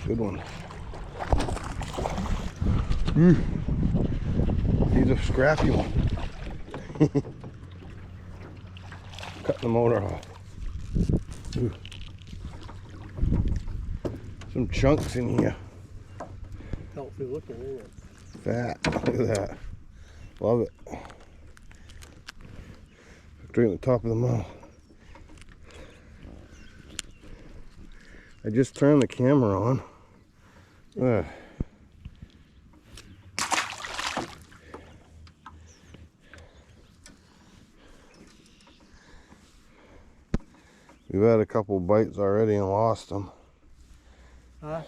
Good one. He's a scrappy one. Cutting the motor off. Ooh. Some chunks in here. Healthy looking, isn't it? Fat. Look at that. Love it. Right on the top of the mouth. I just turned the camera on. We've had a couple bites already and lost them. Huh?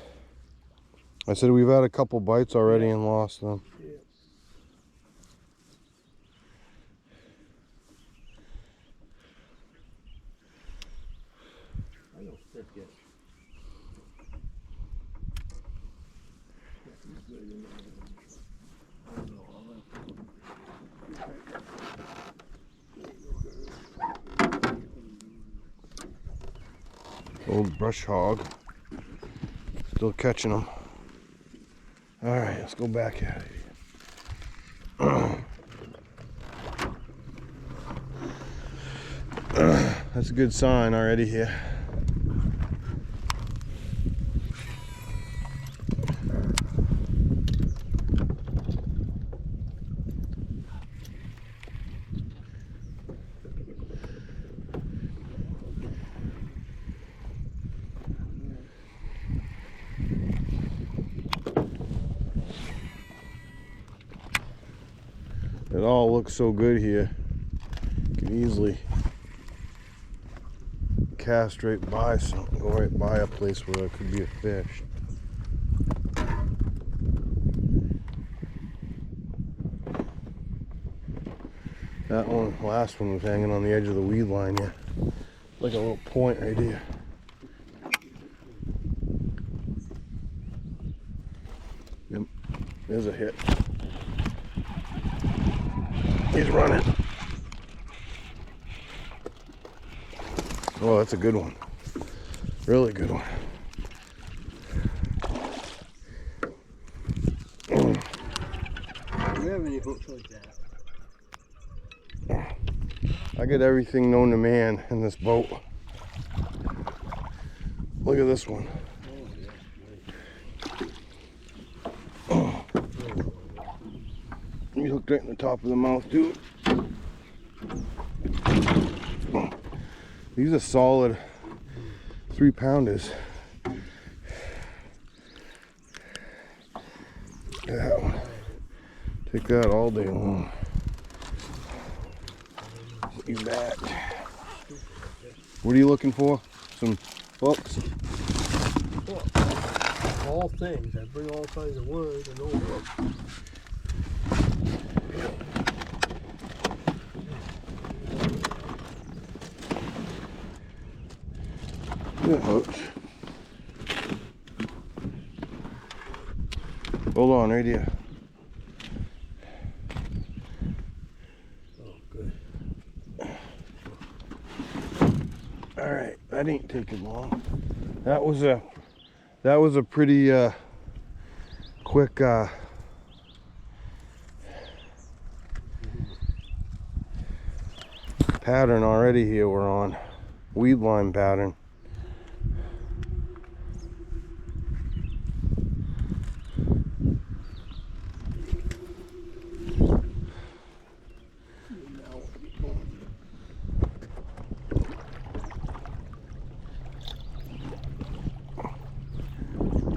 I said we've had a couple bites already and lost them. Yeah. I don't fit yet. Old brush hog. Still catching them. Alright, let's go back at it. That's a good sign already here. It all looks so good here. You can easily cast right by something, go right by a place where there could be a fish. That one, last one was hanging on the edge of the weed line here. Like a little point right here. Yep, there's a hit. He's running. Oh, that's a good one. Really good one. Do you have any hooks like that? I get everything known to man in this boat. Look at this one. You hooked right in the top of the mouth, too. These are solid 3-pounders. Look at that one. Take that all day long. Put you back. What are you looking for? Some hooks? All things. I bring all kinds of words and no hooks. Yeah, hooks. Hold on, right here. Oh, good. All right, that ain't taking long. That was a pretty quick pattern already here. We're on weed line pattern.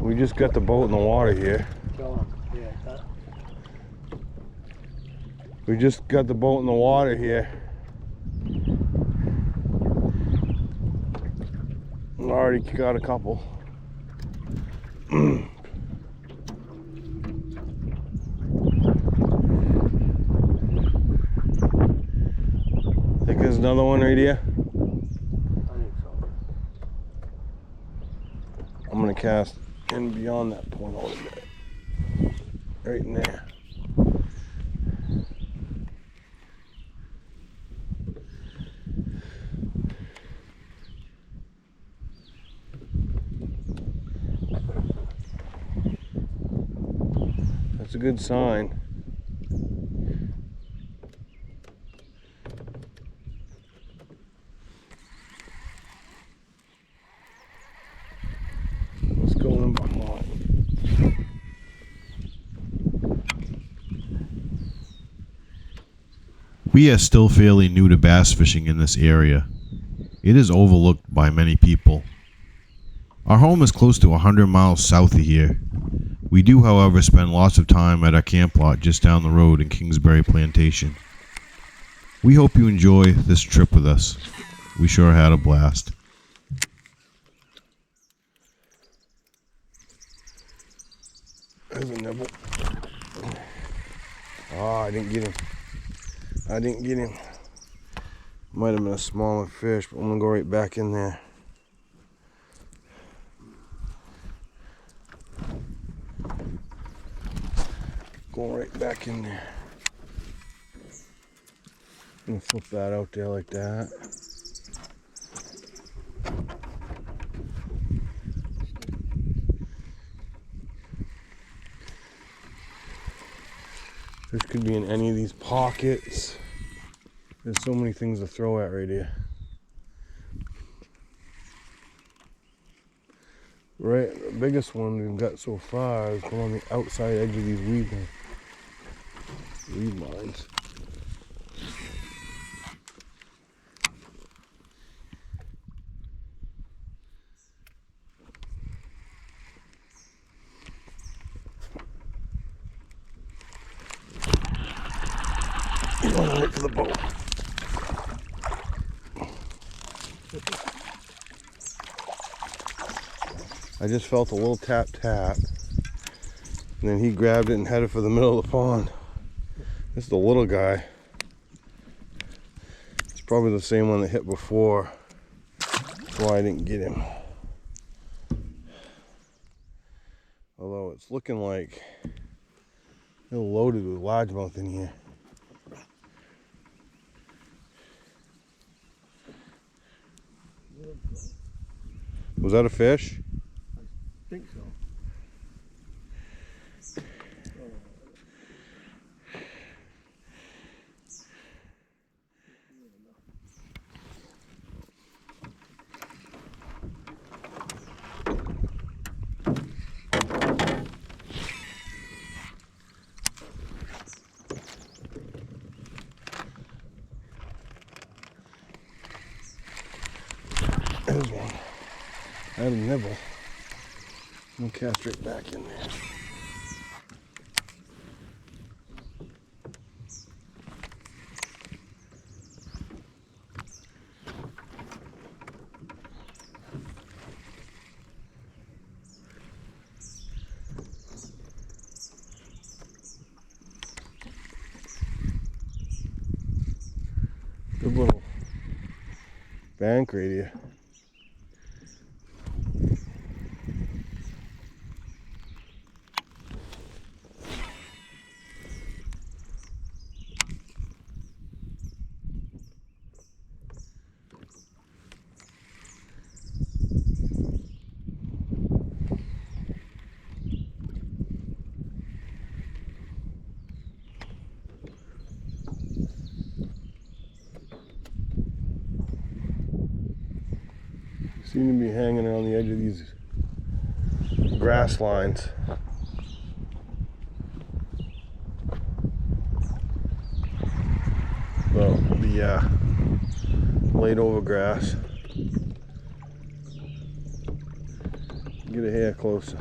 We just got the boat in the water here. We just got the boat in the water here. Already got a couple. Think there's another one right here? I think so. I'm gonna cast in beyond that point a little bit. Right in there. That's a good sign. Let's go in behind. We are still fairly new to bass fishing in this area. It is overlooked by many people. Our home is close to 100 miles south of here. We do, however, spend lots of time at our camp lot just down the road in Kingsbury Plantation. We hope you enjoy this trip with us. We sure had a blast. There's a nibble. Oh, I didn't get him. Might have been a smaller fish, but I'm gonna go right back in there. Going right back in there. I'm gonna flip that out there like that. This could be in any of these pockets. There's so many things to throw at right here. Right, the biggest one we've got so far is going on the outside edge of these weed lines. He's going right for the boat. I just felt a little tap, and then he grabbed it and headed for the middle of the pond. This is the little guy. It's probably the same one that hit before. That's why I didn't get him. Although it's looking like they're loaded with largemouth in here. Was that a fish? I think so. There's one. I had a nibble. I'm gonna cast right back in there. Good little bank right here. Seem to be hanging around the edge of these grass lines. Well, the laid over grass. Get a hair closer.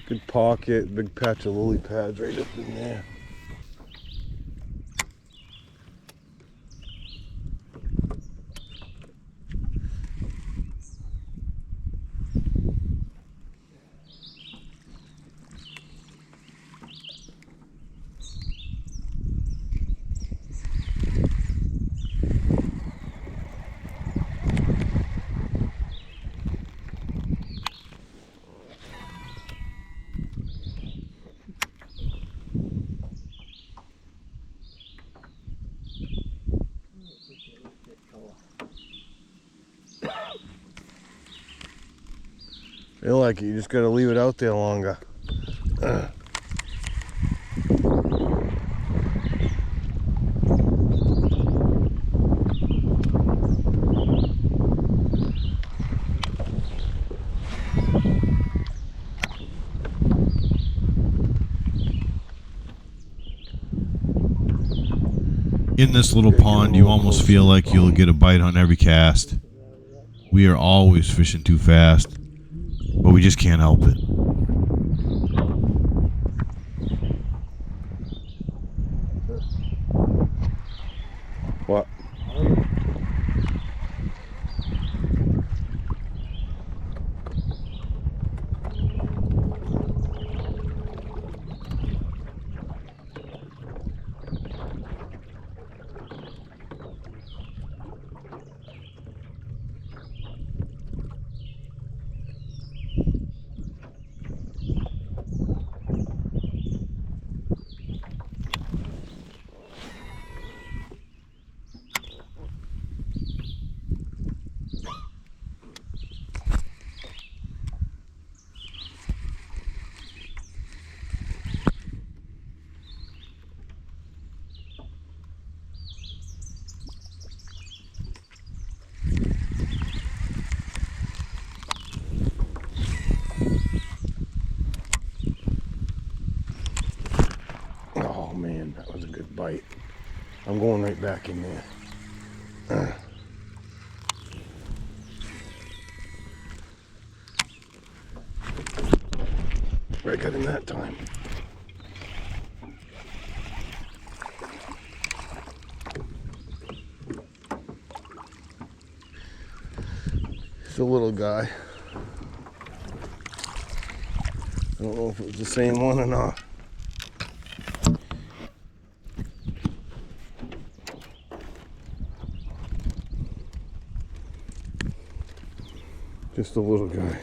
Good pocket, big patch of lily pads right up in there. They like it. You just gotta leave it out there longer. In this little pond, you almost feel like you'll get a bite on every cast. We are always fishing too fast, but we just can't help it. What? Oh man, that was a good bite. I'm going right back in there. I got him that time. It's a little guy. I don't know if it was the same one or not. Just a little guy.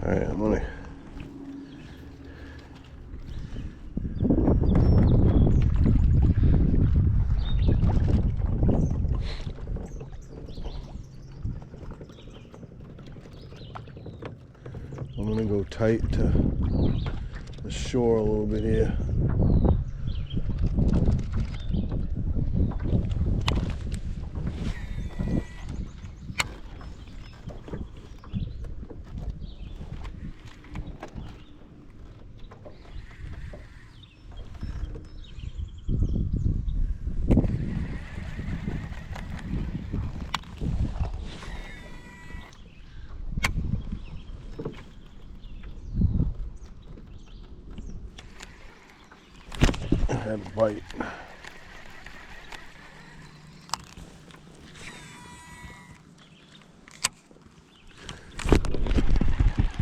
Alright, I'm gonna go tight to the shore a little bit here. Had a bite.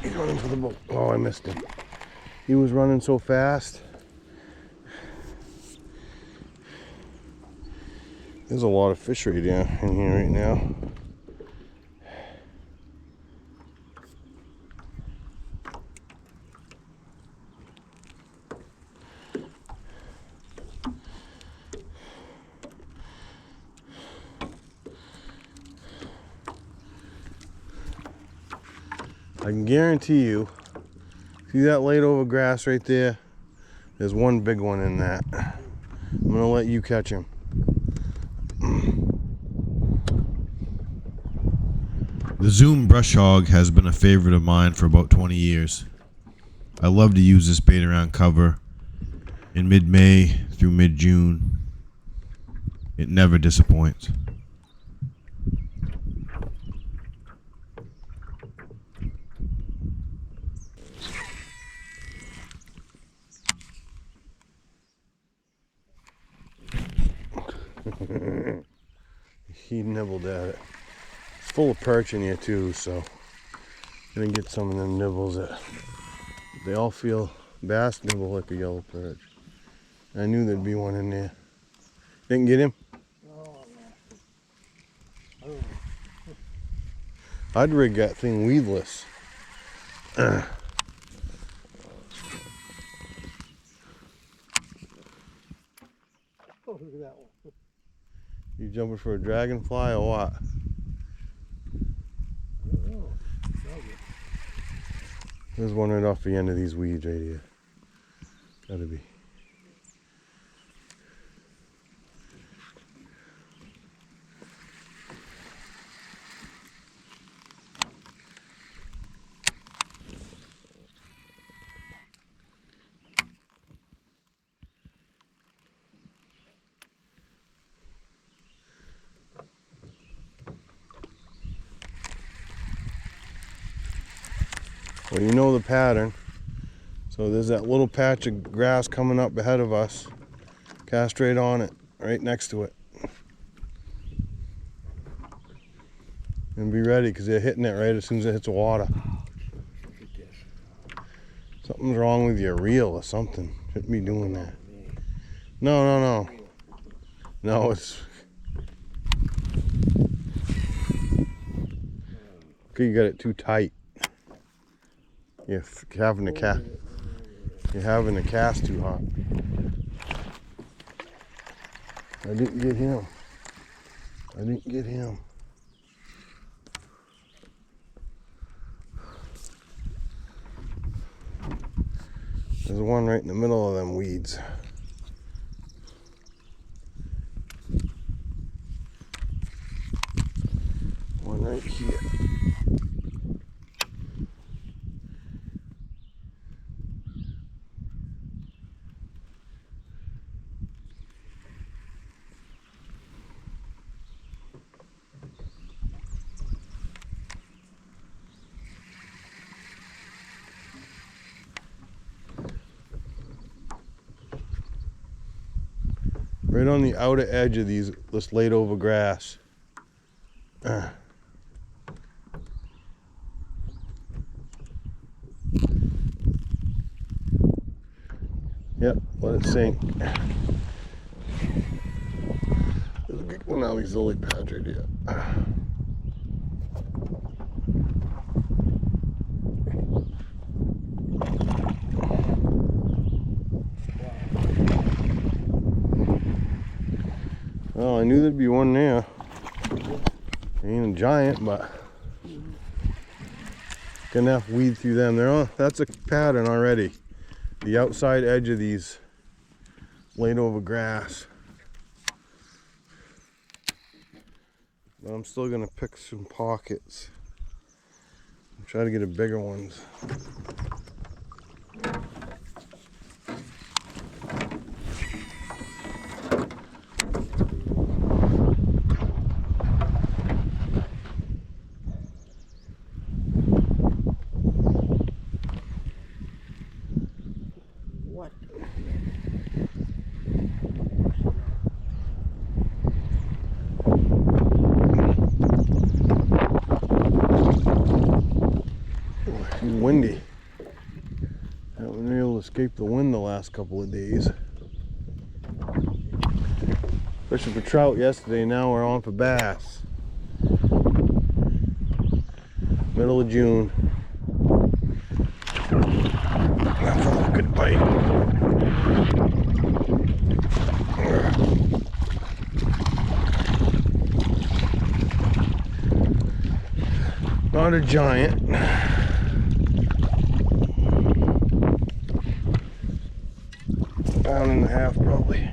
He's running for the boat. Oh, I missed him. He was running so fast. There's a lot of fish right down in here right now. I can guarantee you, see that laid over grass right there? There's one big one in that. I'm gonna let you catch him. The Zoom brush hog has been a favorite of mine for about 20 years. I love to use this bait around cover in mid-May through mid-June. It never disappoints. He nibbled at it. It's full of perch in here too, so gonna get some of them nibbles that They all feel bass nibble like a yellow perch. I knew there'd be one in there. Didn't get him? Oh, I don't know. I'd rig that thing weedless. Oh, look at that one. You jumping for a dragonfly or what? I don't know. Nugget. There's one right off the end of these weeds right here. Gotta be. Well, you know the pattern. So there's that little patch of grass coming up ahead of us. Cast right on it, right next to it. And be ready, because they're hitting it right as soon as it hits the water. Look at this. Something's wrong with your reel or something. Shouldn't be doing that. No. No, it's... Okay, you got it too tight. You're having the cast too hot. I didn't get him. There's one right in the middle of them weeds. One right here. Right on the outer edge of this laid over grass. Yep, let it sink. There's a big one out of these lily pads right here. Well, I knew there'd be one there. Ain't a giant, but good enough weed through them. That's a pattern already. The outside edge of these laid over grass. But I'm still gonna pick some pockets. Try to get a bigger ones. What? It's windy. Haven't been able to escape the wind the last couple of days. Fishing for trout yesterday, now we're on for bass. Middle of June. That's a good bite. Not a giant. Pound and a half probably.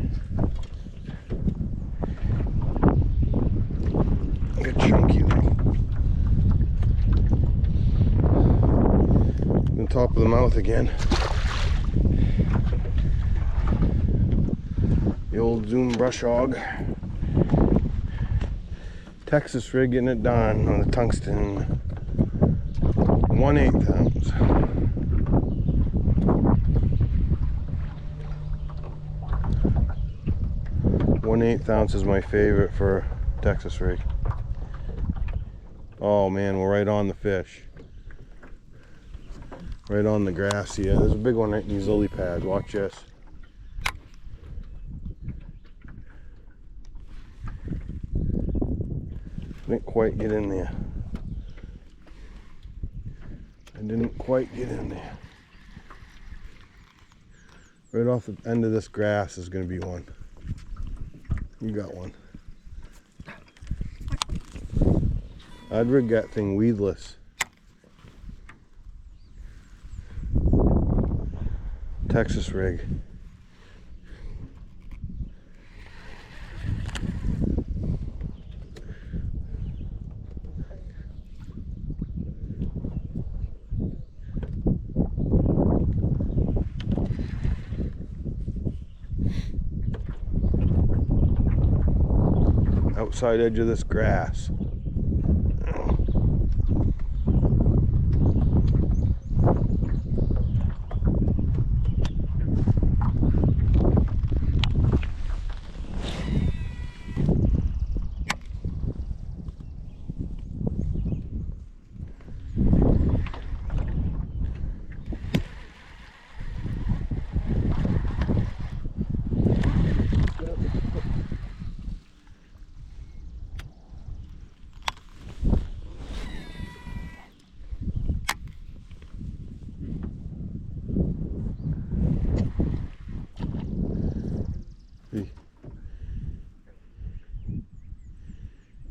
Good chunky though. On top of the mouth again. The old Zoom brush hog. Texas rig getting it done on the tungsten. 1/8 ounce. One-eighth ounce is my favorite for Texas rig. Oh man, we're right on the fish. Right on the grass here. There's a big one right in these lily pads. Watch this. Didn't quite get in there. I didn't quite get in there. Right off the end of this grass is going to be one. You got one. I'd rig that thing weedless. Texas rig. Outside edge of this grass.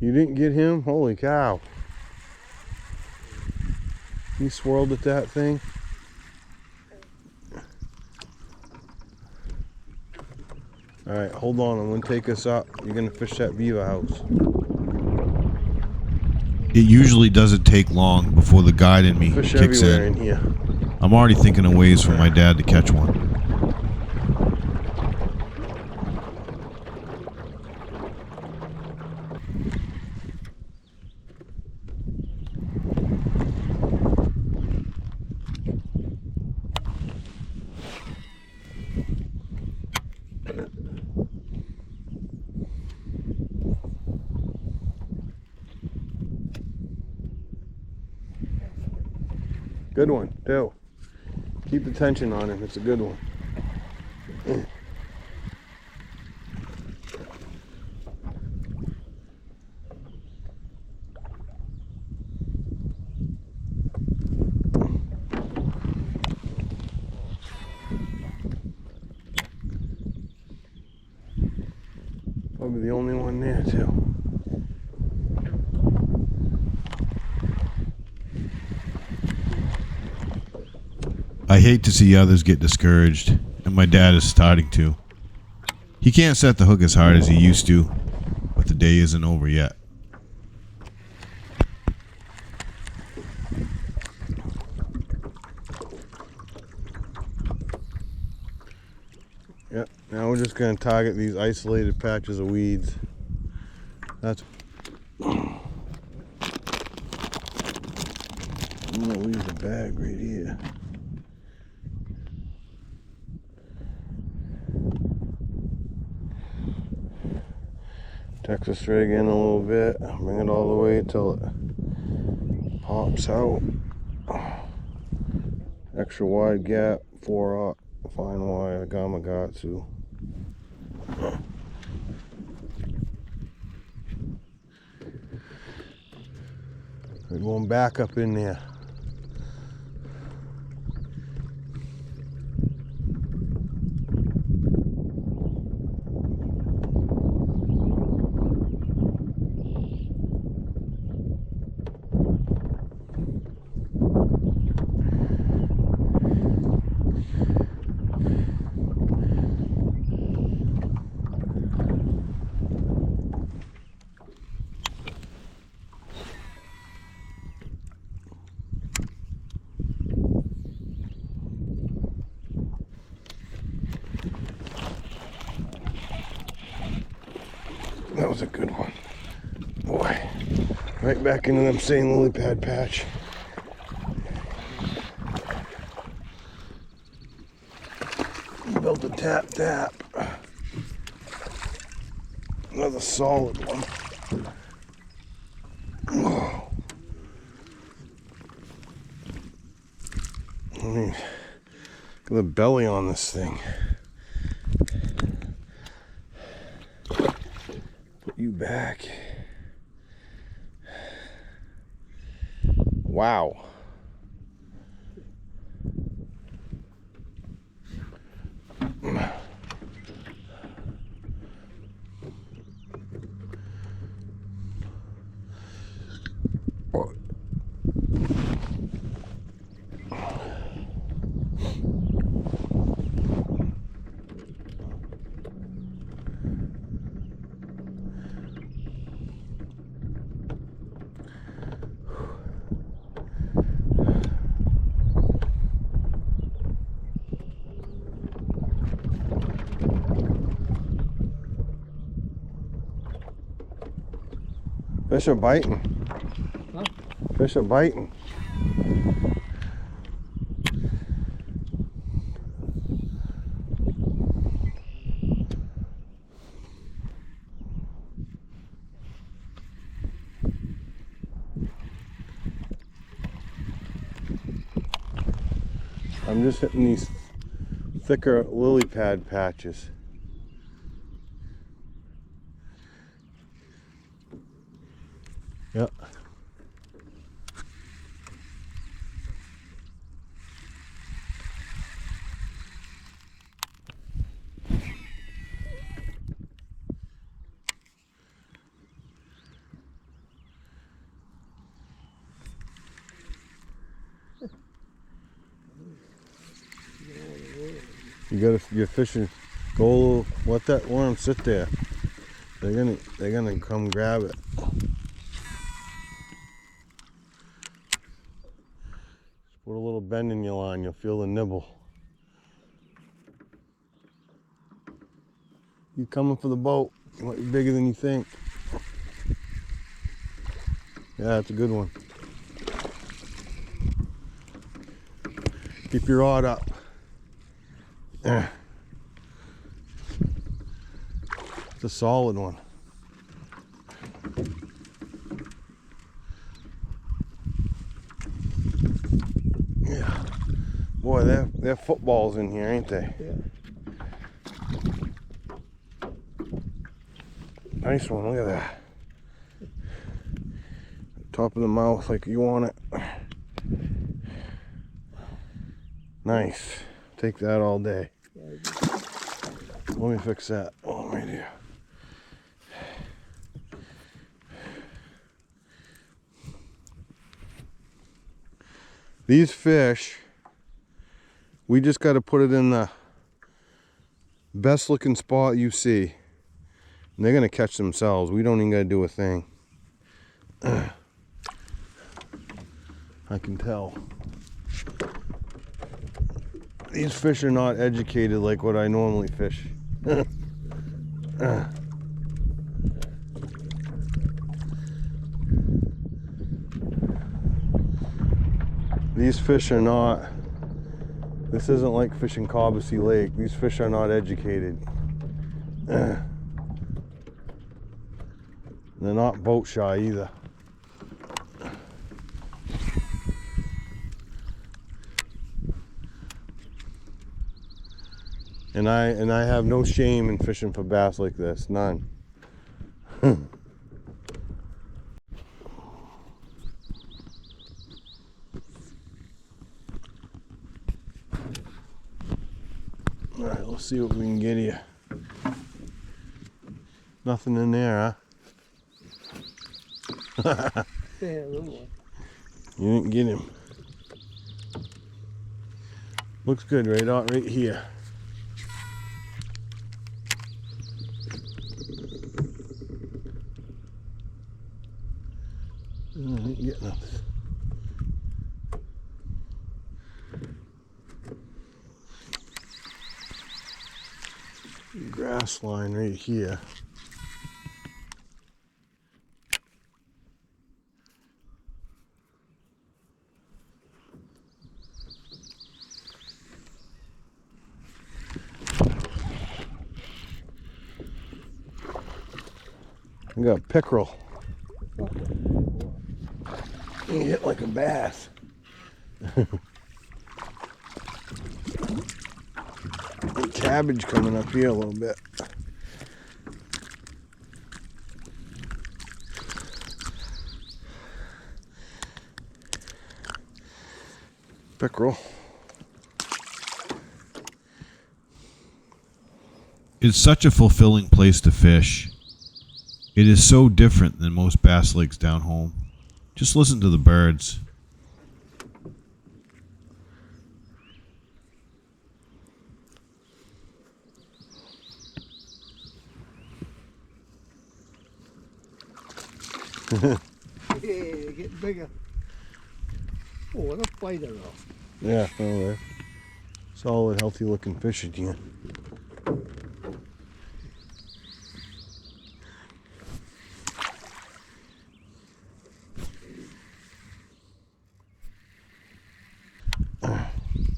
You didn't get him? Holy cow. He swirled at that thing. Alright, hold on. I'm going to take us up. You're going to fish that beaver house. It usually doesn't take long before the guide in me Fish kicks everywhere in. in here. I'm already thinking of ways for my dad to catch one. Good one, too. Keep the tension on him. It's a good one. Probably the only one there, too. I hate to see others get discouraged, and my dad is starting to. He can't set the hook as hard as he used to, but the day isn't over yet. Yep, now we're just going to target these isolated patches of weeds. That's... I'm going to leave the bag right here. Texas rig in a little bit, bring it all the way till it pops out. Extra wide gap, 4/0 fine wire, Gamakatsu. We're going back up in there. That was a good one. Boy, right back into them same lily pad patch. Built a tap. Another solid one. Oh. Look at the belly on this thing. Put you back. Wow. Fish are biting. Huh? Fish are biting. I'm just hitting these thicker lily pad patches. Yep. You're fishing. Go let that worm sit there. They're gonna come grab it. Just put a little bend in your line, you'll feel the nibble. You coming for the boat. It might be bigger than you think. Yeah, that's a good one. Keep your rod up. It's a solid one. Yeah. Boy, they're footballs in here, ain't they? Yeah. Nice one, look at that. Top of the mouth like you want it. Nice. Take that all day. Let me fix that. Oh, right here. These fish, we just got to put it in the best looking spot you see. And they're going to catch themselves. We don't even got to do a thing. I can tell. These fish are not educated like what I normally fish. These fish are not, this isn't like fishing Cobbessy Lake. These fish are not educated. They're not boat shy either. And I have no shame in fishing for bass like this, none. All right, let's see what we can get here. Nothing in there, huh? Yeah, little one. You didn't get him. Looks good right here. I didn't get nothing. Grass line right here. I got pickerel. You hit like a bass. cabbage coming up here a little bit. Pickerel. It's such a fulfilling place to fish. It is so different than most bass lakes down home. Just listen to the birds. Yeah, they're getting bigger. Oh, what a fighter though. Yeah, oh, they're solid, healthy looking fish again.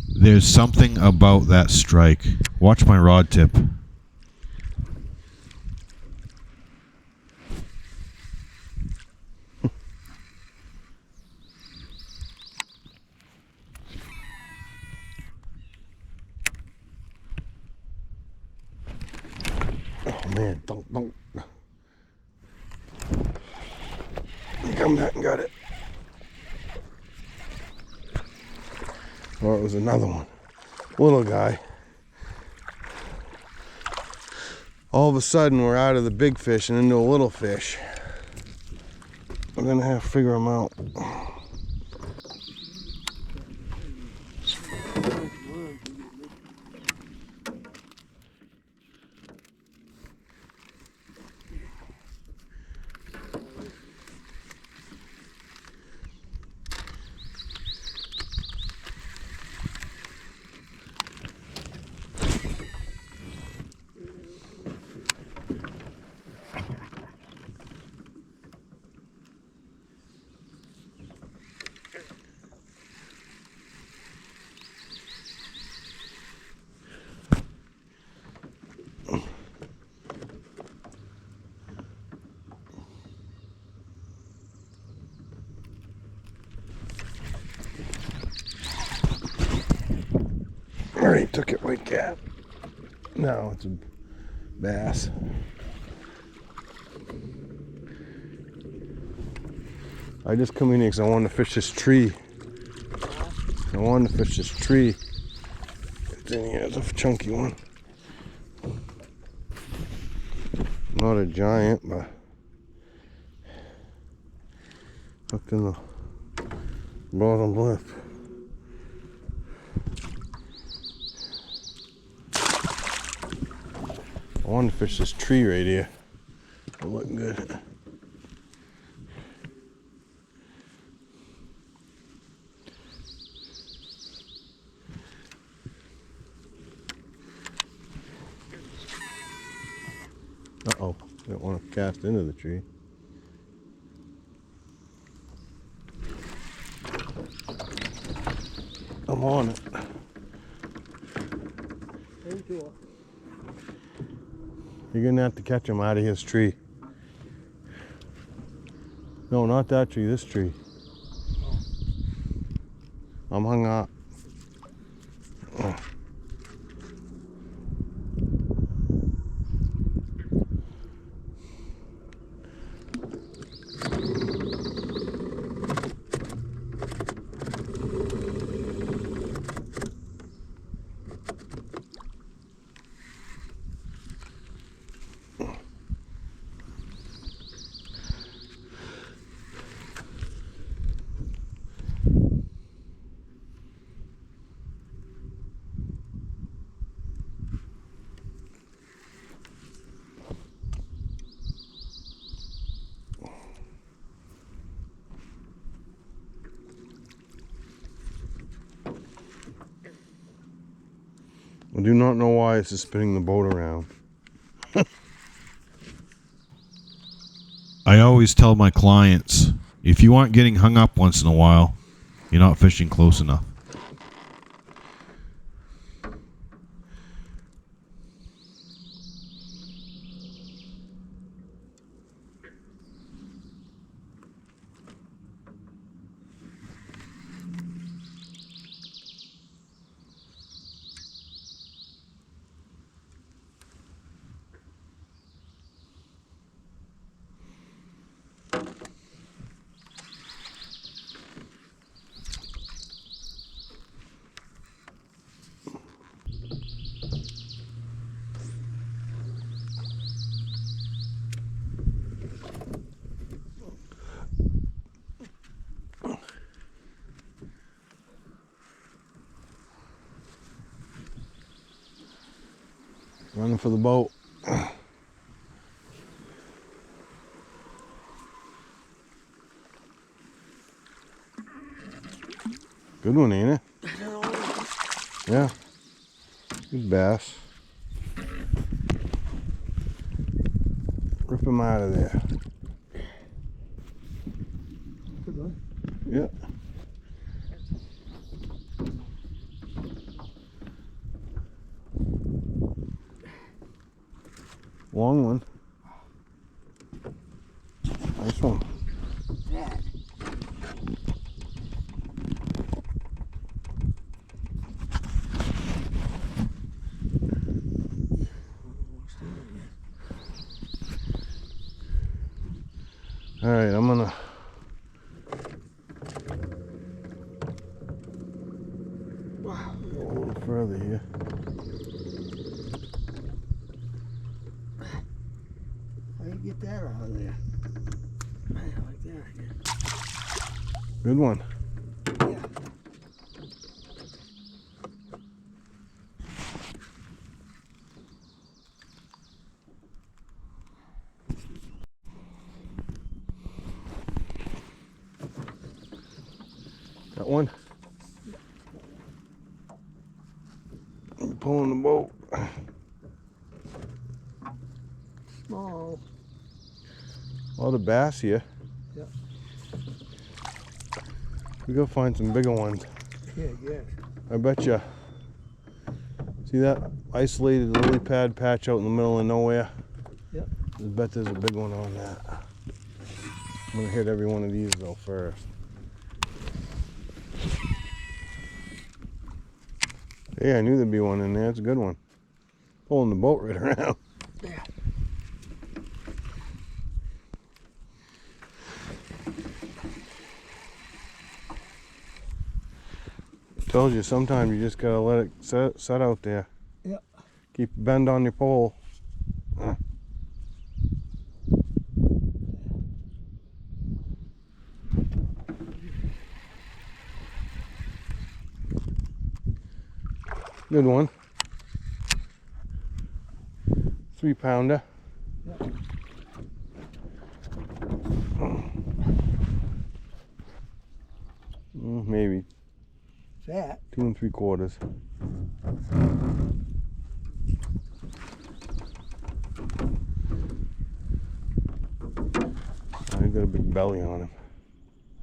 There's something about that strike. Watch my rod tip. Oh man, don't. Come back and got it. Or it was another one. Little guy. All of a sudden, we're out of the big fish and into a little fish. We're gonna have to figure them out. Alright, took it, white cat. No, it's a bass. I just come in here because I wanted to fish this tree. I wanted to fish this tree. It's in here, it's a chunky one. Not a giant, but hooked in the bottom lip. I wanted to fish this tree right here. It looked good. Uh-oh, don't want to cast into the tree. I'm on it. Into it. You're gonna have to catch him out of his tree. No, not that tree, this tree. I'm hung up. I do not know why this is spinning the boat around. I always tell my clients, if you aren't getting hung up once in a while, you're not fishing close enough. Running for the boat. Good one, ain't it? Yeah. Good bass. Rip him out of there. Good one. Yeah. Long one. Nice one. That. All right, I'm gonna go a little further here. How do you get that out of there? I like that again. Good one. Yeah. Got one. I'm pulling the boat. Small. A lot of bass here. Yep. We go find some bigger ones. Yeah, yes. I bet you. See that isolated lily pad patch out in the middle of nowhere? Yep. I bet there's a big one on that. I'm gonna hit every one of these though first. Yeah, I knew there'd be one in there. It's a good one. Pulling the boat right around. Yeah. Told you, sometimes you just gotta let it set out there. Yep. Keep bend on your pole. Good one. 3-pounder. Yep. Maybe Fat. 2 3/4. He's got a big belly on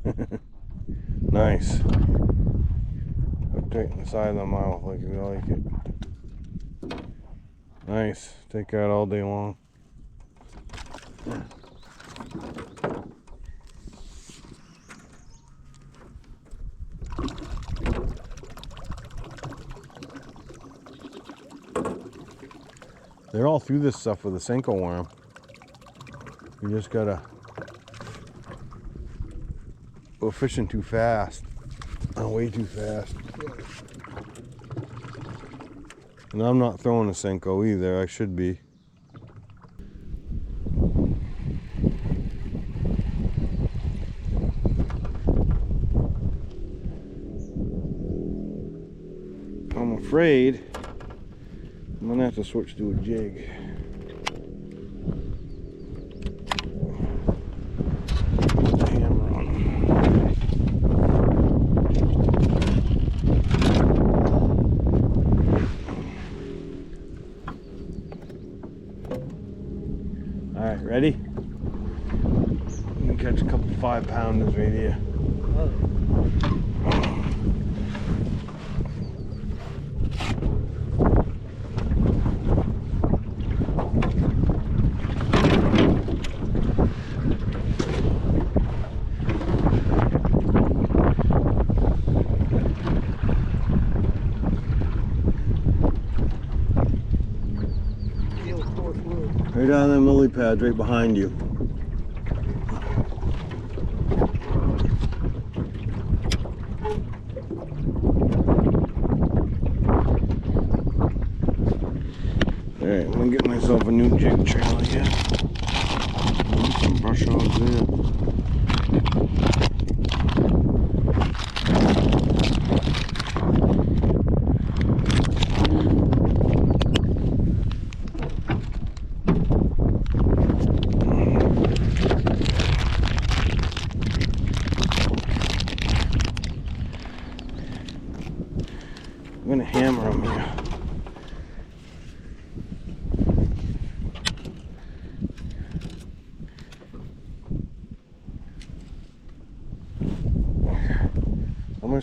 him. Nice. Hooked right in the side of the mouth like you like it. Nice. Take that all day long. They're all through this stuff with a senko worm. You just gotta go fishing too fast. Way too fast. Yeah. And I'm not throwing a senko either. I should be. I'm afraid I'm gonna have to switch to a jig. Put the hammer on him. All right, ready? You can catch a couple 5-pounders right here. Right on them lily pads right behind you. Alright, I'm gonna get myself a new jig trailer here. Some brush hogs there.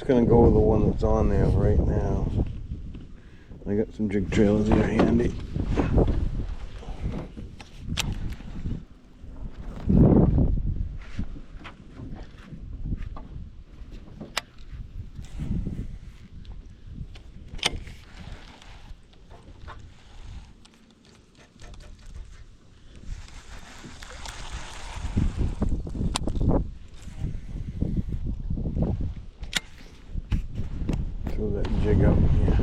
just gonna go with the one that's on there right now. I got some jig trailers here handy. Throw that jig up here.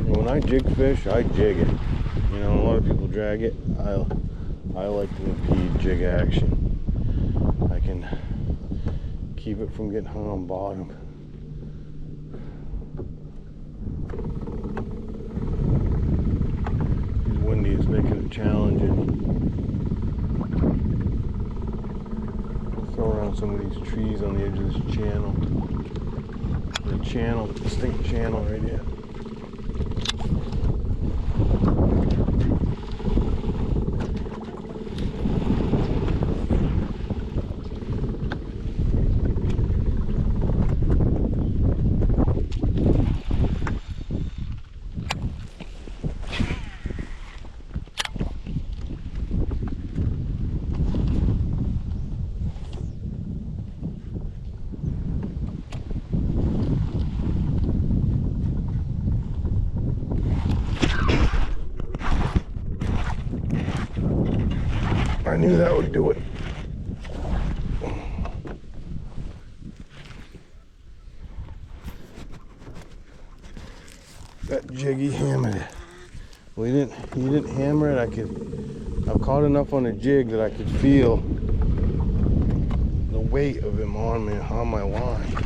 When I jig fish, I jig it. You know, a lot of people drag it. I like to impede jig action. I can keep it from getting hung on bottom. It's windy, it's making it challenging. Throw around some of these trees on the edge of this channel. The channel, distinct channel right here. I knew that would do it. That jiggy hammered it. Well, he didn't hammer it. I've caught enough on the jig that I could feel the weight of him on my line.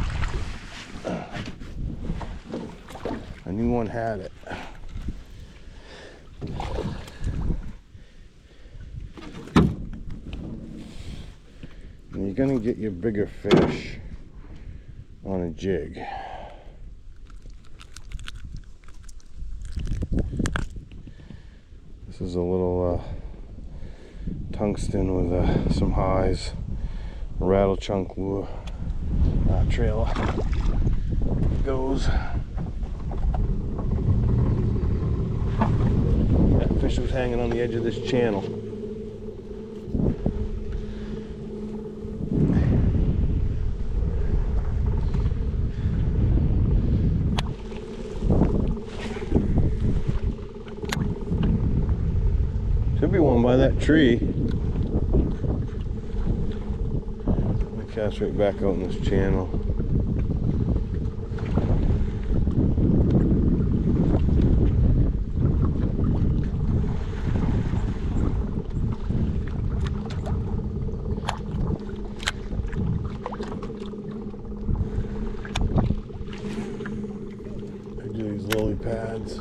I knew one had it. And you're gonna get your bigger fish on a jig. This is a little tungsten with some highs, a rattle chunk lure trailer. Goes. That fish was hanging on the edge of this channel. Should be one by that tree. I'm gonna cast right back out in this channel. I do these lily pads.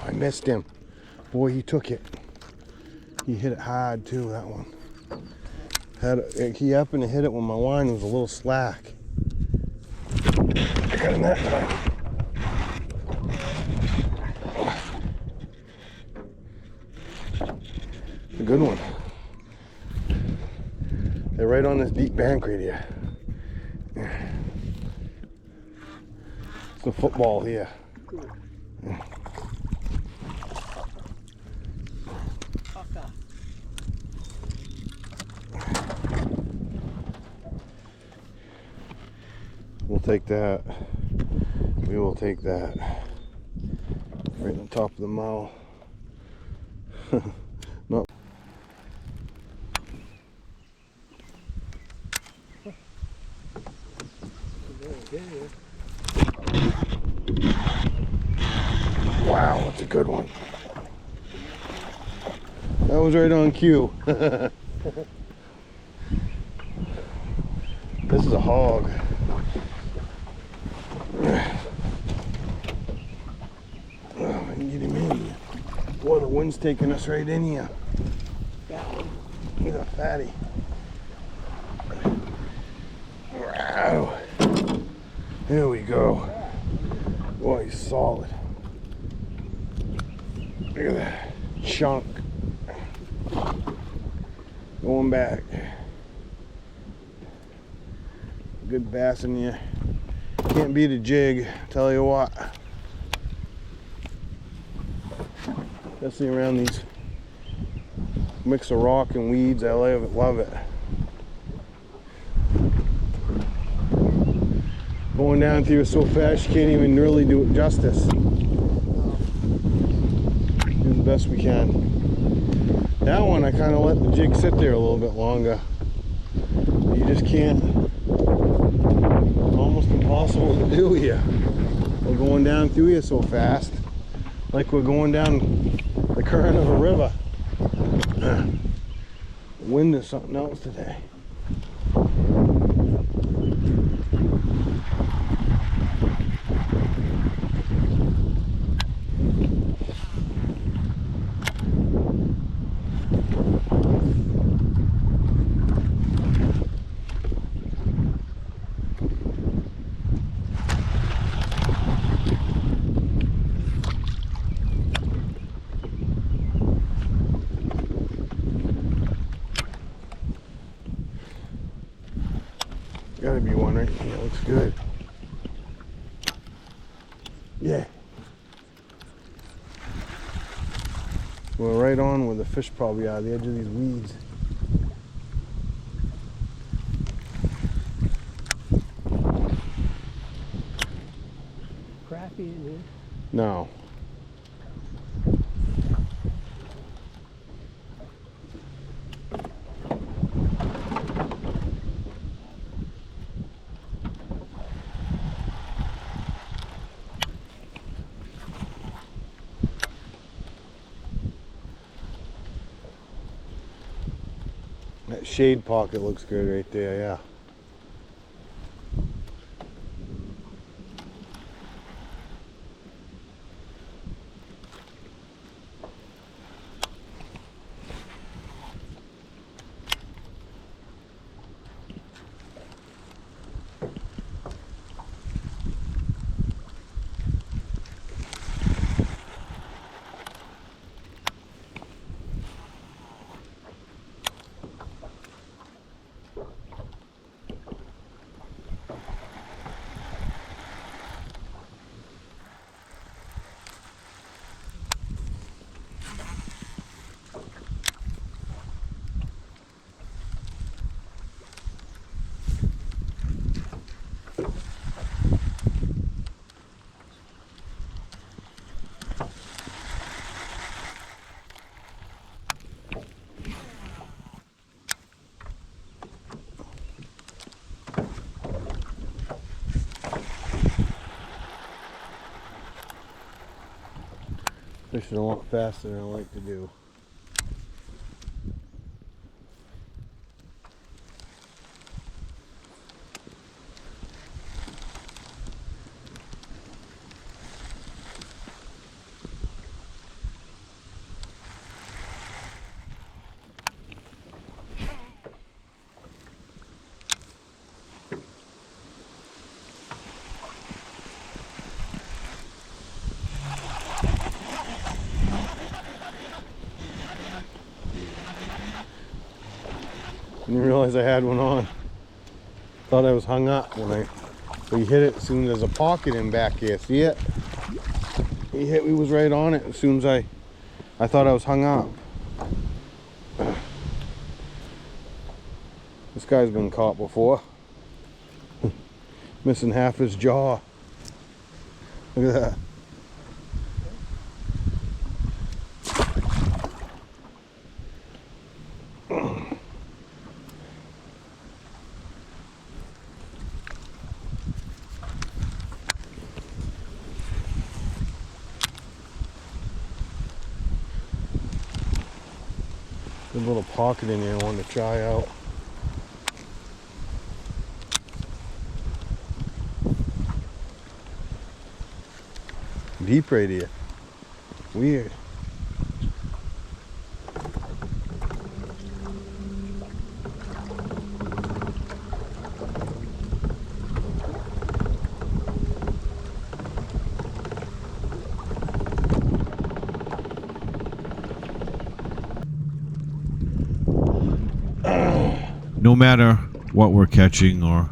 I missed him. Boy, he took it. He hit it hard too, that one. He happened to hit it when my line was a little slack. I got him that time. A good one. They're right on this deep bank right here. It's a football here. We'll take that. We will take that. Right on top of the mouth. Not. Wow, that's a good one. That was right on cue. This is a hog. Oh, I can get him in. Boy, the wind's taking us right in here. He's a fatty. Wow. There we go. Boy, he's solid. Look at that chunk. Going back. Good bass in here. Can't beat a jig, tell you what. Especially around these mix of rock and weeds, I love it. Going down through it so fast you can't even really do it justice. Do the best we can. That one I kind of let the jig sit there a little bit longer. You just can't. Almost impossible to do here. We're going down through here so fast, like we're going down the current of a river. The wind is something else today. Gotta be one, right? Yeah, looks good. Yeah. We're right on where the fish probably are, the edge of these weeds. Crappie in here. No. That shade pocket looks good right there, yeah. Fishing a lot faster than I like to do. Didn't realize I had one on. Thought I was hung up when we hit it. As soon as there's a pocket in back here, see it? We was right on it. As soon as I thought I was hung up. This guy's been caught before. Missing half his jaw. Look at that. Good little pocket in here I wanted to try out. Deep right here. Weird. No matter what we're catching or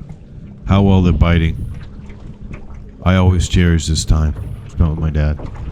how well they're biting, I always cherish this time spent with my dad.